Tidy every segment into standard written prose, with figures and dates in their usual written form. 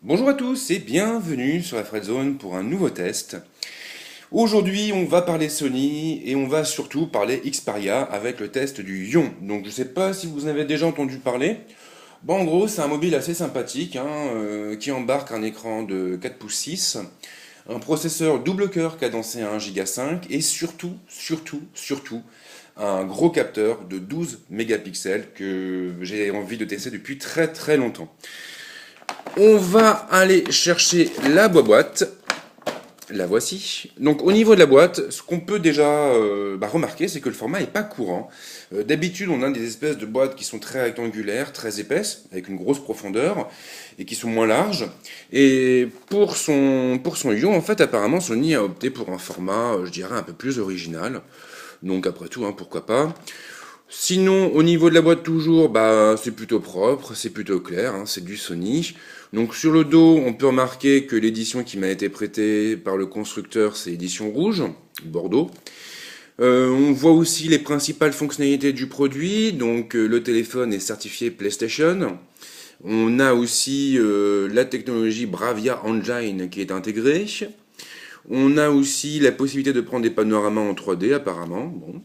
Bonjour à tous et bienvenue sur la Fred Zone pour un nouveau test. Aujourd'hui, on va parler Sony et on va surtout parler Xperia avec le test du Ion. Donc, je ne sais pas si vous en avez déjà entendu parler. Bon, en gros, c'est un mobile assez sympathique qui embarque un écran de 4 pouces 6, un processeur double cœur cadencé à 1,5 Go et surtout, un gros capteur de 12 mégapixels que j'ai envie de tester depuis très longtemps. On va aller chercher la boîte. La voici. Donc au niveau de la boîte, ce qu'on peut déjà remarquer, c'est que le format est pas courant. D'habitude, on a des espèces de boîtes qui sont très rectangulaires, très épaisses, avec une grosse profondeur, et qui sont moins larges. Et pour son Ion, en fait, apparemment, Sony a opté pour un format, je dirais, un peu plus original. Donc après tout, pourquoi pas. Sinon, au niveau de la boîte toujours, c'est plutôt propre, c'est plutôt clair, c'est du Sony. Donc sur le dos, on peut remarquer que l'édition qui m'a été prêtée par le constructeur, c'est édition rouge, Bordeaux. On voit aussi les principales fonctionnalités du produit, donc le téléphone est certifié PlayStation. On a aussi la technologie Bravia Engine qui est intégrée. On a aussi la possibilité de prendre des panoramas en 3D apparemment. Bon.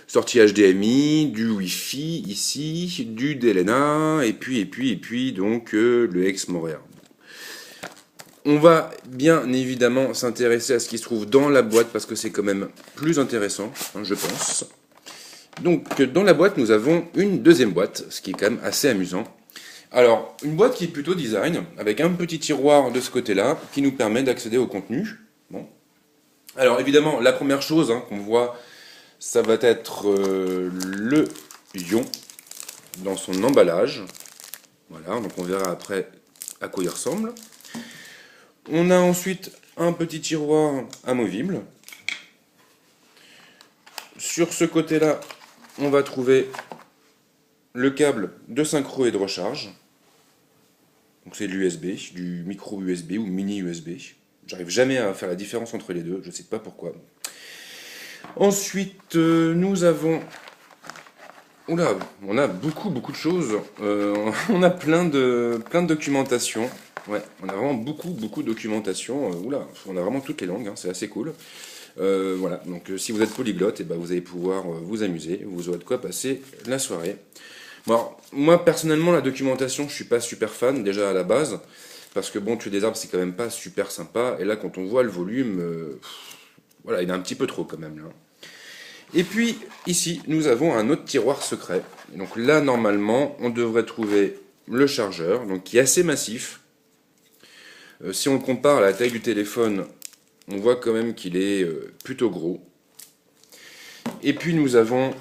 Sortie HDMI, du Wi-Fi ici, du DLNA, et puis donc le X-Morea. On va bien évidemment s'intéresser à ce qui se trouve dans la boîte parce que c'est quand même plus intéressant, je pense. Donc dans la boîte, nous avons une deuxième boîte, ce qui est quand même assez amusant. Alors, une boîte qui est plutôt design, avec un petit tiroir de ce côté-là, qui nous permet d'accéder au contenu. Bon. Alors évidemment, la première chose qu'on voit, ça va être le Ion dans son emballage. Voilà, donc on verra après à quoi il ressemble. On a ensuite un petit tiroir amovible. Sur ce côté-là, on va trouver le câble de synchro et de recharge. Donc c'est de l'USB, du micro USB ou mini USB. J'arrive jamais à faire la différence entre les deux, je ne sais pas pourquoi. Ensuite, nous avons... Oula, on a beaucoup de choses. On a plein de documentation. Ouais, on a vraiment beaucoup de documentation. Oula, on a vraiment toutes les langues, c'est assez cool. Voilà, donc si vous êtes polyglotte, vous allez pouvoir vous amuser. Vous aurez de quoi passer la soirée. Bon, alors, moi personnellement, la documentation, je suis pas super fan déjà à la base. Parce que bon, tuer des arbres, c'est quand même pas super sympa. Et là, quand on voit le volume, voilà, il est un petit peu trop quand même là. Et puis ici, nous avons un autre tiroir secret. Et donc là, normalement, on devrait trouver le chargeur, donc qui est assez massif. Si on le compare à la taille du téléphone, on voit quand même qu'il est plutôt gros. Et puis nous avons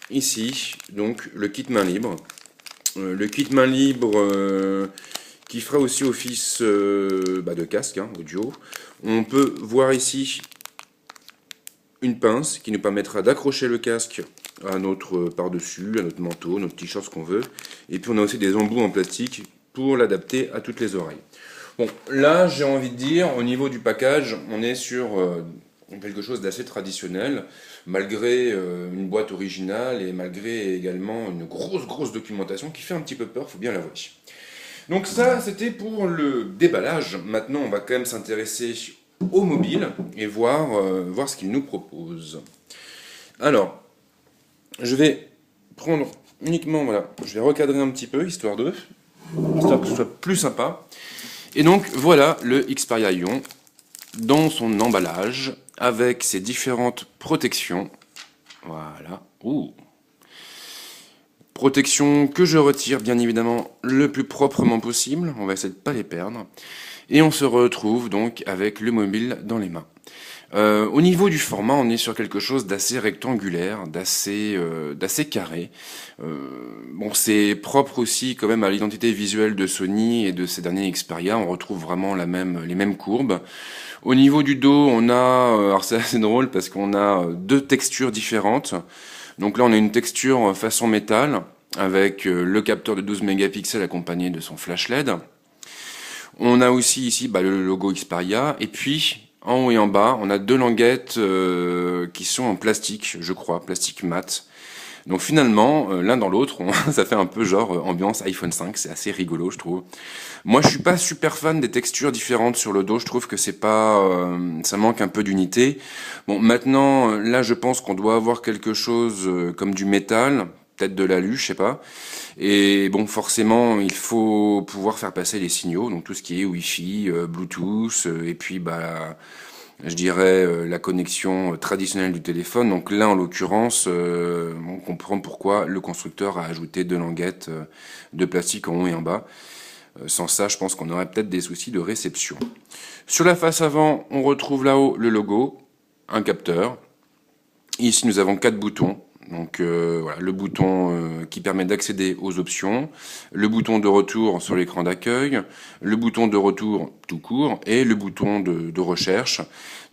ici donc le kit main libre. Le kit main libre qui fera aussi office de casque audio. On peut voir ici une pince qui nous permettra d'accrocher le casque à notre par-dessus, à notre manteau, notre t-shirt, ce qu'on veut. Et puis on a aussi des embouts en plastique pour l'adapter à toutes les oreilles. Bon, là j'ai envie de dire, au niveau du package, on est sur quelque chose d'assez traditionnel, malgré une boîte originale et malgré également une grosse documentation qui fait un petit peu peur, faut bien l'avouer. Donc ça, c'était pour le déballage. Maintenant, on va quand même s'intéresser au mobile et voir ce qu'il nous propose. Alors, je vais prendre uniquement, voilà, je vais recadrer un petit peu, histoire que ce soit plus sympa. Et donc, voilà le Xperia Ion dans son emballage, avec ses différentes protections. Voilà. Ouh. Protection que je retire bien évidemment le plus proprement possible, on va essayer de ne pas les perdre. Et on se retrouve donc avec le mobile dans les mains. Au niveau du format, on est sur quelque chose d'assez rectangulaire, d'assez carré. Bon, c'est propre aussi quand même à l'identité visuelle de Sony et de ces derniers Xperia. On retrouve vraiment les mêmes courbes. Au niveau du dos, on a, alors c'est assez drôle parce qu'on a deux textures différentes. Donc là, on a une texture façon métal avec le capteur de 12 mégapixels accompagné de son flash LED. On a aussi ici le logo Xperia. Et puis, en haut et en bas, on a deux languettes qui sont en plastique, je crois, plastique mat. Donc finalement, l'un dans l'autre, ça fait un peu genre ambiance iPhone 5, c'est assez rigolo je trouve. Moi je suis pas super fan des textures différentes sur le dos, je trouve que c'est pas, ça manque un peu d'unité. Bon maintenant, là je pense qu'on doit avoir quelque chose comme du métal, peut-être de l'alu, je sais pas. Et bon forcément il faut pouvoir faire passer les signaux, donc tout ce qui est Wi-Fi, Bluetooth, et puis bah je dirais, la connexion traditionnelle du téléphone. Donc là, en l'occurrence, on comprend pourquoi le constructeur a ajouté deux languettes de plastique en haut et en bas. Sans ça, je pense qu'on aurait peut-être des soucis de réception. Sur la face avant, on retrouve là-haut le logo, un capteur. Ici, nous avons quatre boutons. Donc voilà, le bouton qui permet d'accéder aux options, le bouton de retour sur l'écran d'accueil, le bouton de retour tout court et le bouton de recherche.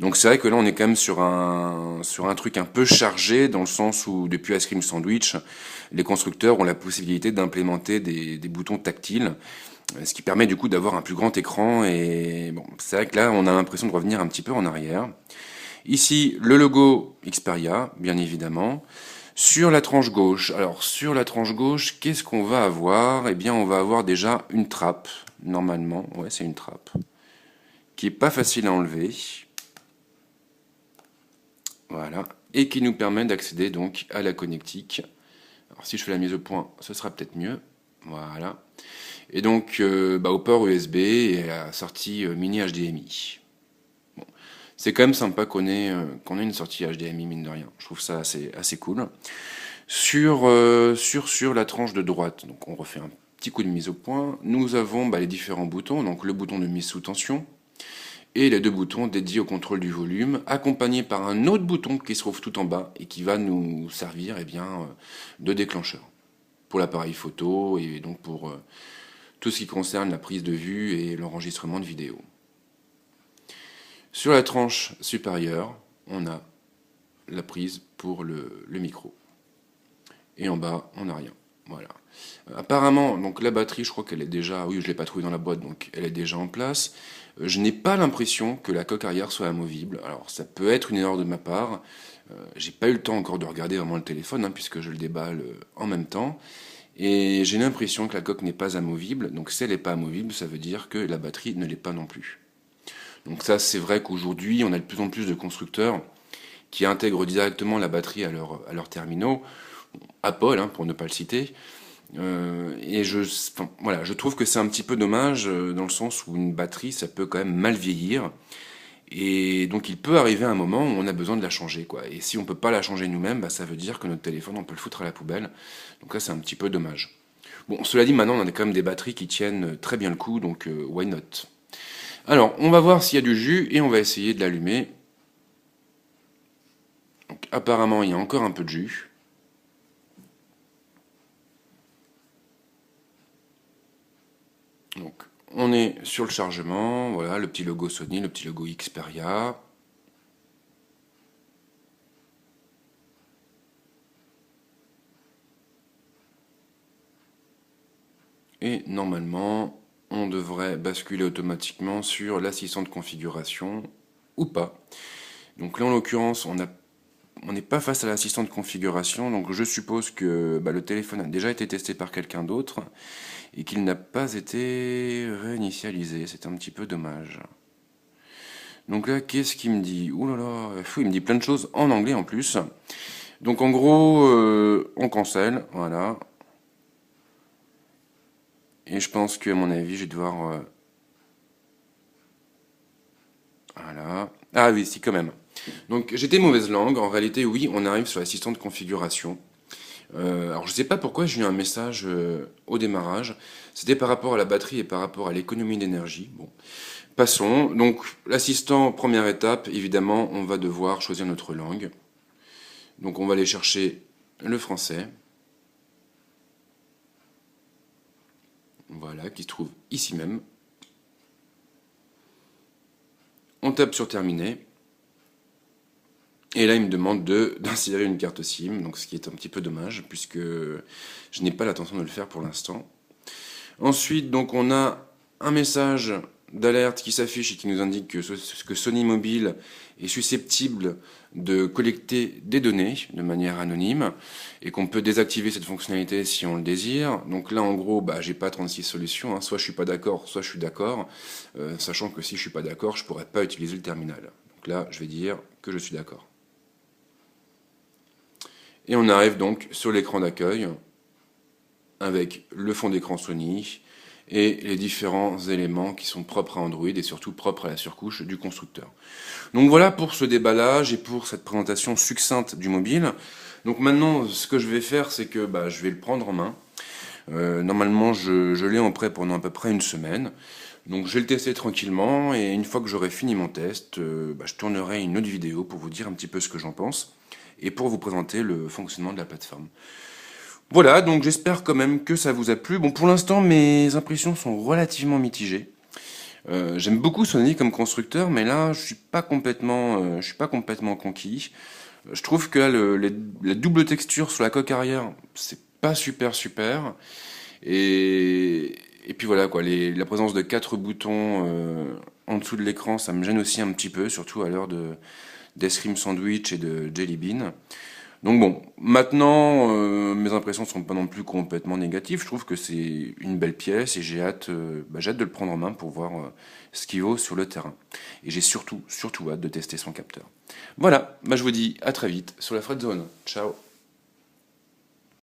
Donc c'est vrai que là on est quand même sur un truc un peu chargé dans le sens où depuis Ice Cream Sandwich, les constructeurs ont la possibilité d'implémenter des boutons tactiles, ce qui permet du coup d'avoir un plus grand écran et bon, c'est vrai que là on a l'impression de revenir un petit peu en arrière. Ici, le logo Xperia, bien évidemment. Sur la tranche gauche, alors sur la tranche gauche, qu'est-ce qu'on va avoir? Eh bien, on va avoir déjà une trappe, normalement. Ouais, c'est une trappe. Qui est pas facile à enlever. Voilà. Et qui nous permet d'accéder donc à la connectique. Alors si je fais la mise au point, ce sera peut-être mieux. Voilà. Et donc, au port USB et à la sortie mini HDMI. C'est quand même sympa qu'on ait une sortie HDMI, mine de rien. Je trouve ça assez cool. Sur la tranche de droite, donc on refait un petit coup de mise au point, nous avons les différents boutons, donc le bouton de mise sous tension, et les deux boutons dédiés au contrôle du volume, accompagnés par un autre bouton qui se trouve tout en bas et qui va nous servir de déclencheur pour l'appareil photo et donc pour tout ce qui concerne la prise de vue et l'enregistrement de vidéo. Sur la tranche supérieure, on a la prise pour le micro. Et en bas, on n'a rien. Voilà. Apparemment, donc la batterie, je crois qu'elle est déjà... Oui, je ne l'ai pas trouvée dans la boîte, donc elle est déjà en place. Je n'ai pas l'impression que la coque arrière soit amovible. Alors, ça peut être une erreur de ma part. J'ai pas eu le temps encore de regarder vraiment le téléphone, puisque je le déballe en même temps. Et j'ai l'impression que la coque n'est pas amovible. Donc, si elle n'est pas amovible, ça veut dire que la batterie ne l'est pas non plus. Donc ça, c'est vrai qu'aujourd'hui, on a de plus en plus de constructeurs qui intègrent directement la batterie à leurs terminaux. Apple, pour ne pas le citer. Et je trouve que c'est un petit peu dommage dans le sens où une batterie, ça peut quand même mal vieillir. Et donc il peut arriver un moment où on a besoin de la changer, quoi. Et si on peut pas la changer nous-mêmes, ça veut dire que notre téléphone, on peut le foutre à la poubelle. Donc là, c'est un petit peu dommage. Bon, cela dit, maintenant, on a quand même des batteries qui tiennent très bien le coup, donc why not? Alors, on va voir s'il y a du jus et on va essayer de l'allumer. Donc, apparemment, il y a encore un peu de jus. Donc, on est sur le chargement, voilà, le petit logo Sony, le petit logo Xperia. Et normalement, on devrait basculer automatiquement sur l'assistant de configuration, ou pas. Donc là, en l'occurrence, on n'est pas face à l'assistant de configuration, donc je suppose que le téléphone a déjà été testé par quelqu'un d'autre et qu'il n'a pas été réinitialisé. C'est un petit peu dommage. Donc là, qu'est-ce qu'il me dit? Ouh là là, il me dit plein de choses en anglais en plus. Donc en gros, on cancelle, voilà. Et je pense qu'à mon avis, je vais devoir... voilà. Ah oui, si, quand même. Donc j'étais mauvaise langue. En réalité, oui, on arrive sur l'assistant de configuration. Alors je sais pas pourquoi j'ai eu un message au démarrage. C'était par rapport à la batterie et par rapport à l'économie d'énergie. Bon, passons. Donc l'assistant, première étape, évidemment, on va devoir choisir notre langue. Donc on va aller chercher le français. Voilà, qui se trouve ici même. On tape sur terminer. Et là, il me demande d'insérer une carte SIM, donc ce qui est un petit peu dommage, puisque je n'ai pas l'intention de le faire pour l'instant. Ensuite, donc, on a un message d'alerte qui s'affiche et qui nous indique que Sony Mobile est susceptible de collecter des données de manière anonyme et qu'on peut désactiver cette fonctionnalité si on le désire. Donc là, en gros, j'ai pas 36 solutions, hein. Soit je suis pas d'accord, soit je suis d'accord, sachant que si je suis pas d'accord, je pourrais pas utiliser le terminal. Donc là, je vais dire que je suis d'accord. Et on arrive donc sur l'écran d'accueil avec le fond d'écran Sony et les différents éléments qui sont propres à Android et surtout propres à la surcouche du constructeur. Donc voilà pour ce déballage et pour cette présentation succincte du mobile. Donc maintenant, ce que je vais faire, c'est que je vais le prendre en main. Normalement, je l'ai en prêt pendant à peu près une semaine. Donc je vais le tester tranquillement et une fois que j'aurai fini mon test, je tournerai une autre vidéo pour vous dire un petit peu ce que j'en pense et pour vous présenter le fonctionnement de la plateforme. Voilà, donc j'espère quand même que ça vous a plu. Bon, pour l'instant, mes impressions sont relativement mitigées. J'aime beaucoup Sony comme constructeur, mais là, je suis pas complètement conquis. Je trouve que là, la double texture sur la coque arrière, c'est pas super. Et puis voilà, quoi, la présence de 4 boutons en dessous de l'écran, ça me gêne aussi un petit peu, surtout à l'heure d'Ice Cream Sandwich et de Jelly Bean. Donc bon, maintenant, mes impressions sont pas non plus complètement négatives. Je trouve que c'est une belle pièce et j'ai hâte de le prendre en main pour voir ce qu'il vaut sur le terrain. Et j'ai surtout hâte de tester son capteur. Voilà, je vous dis à très vite sur la Fred Zone. Ciao.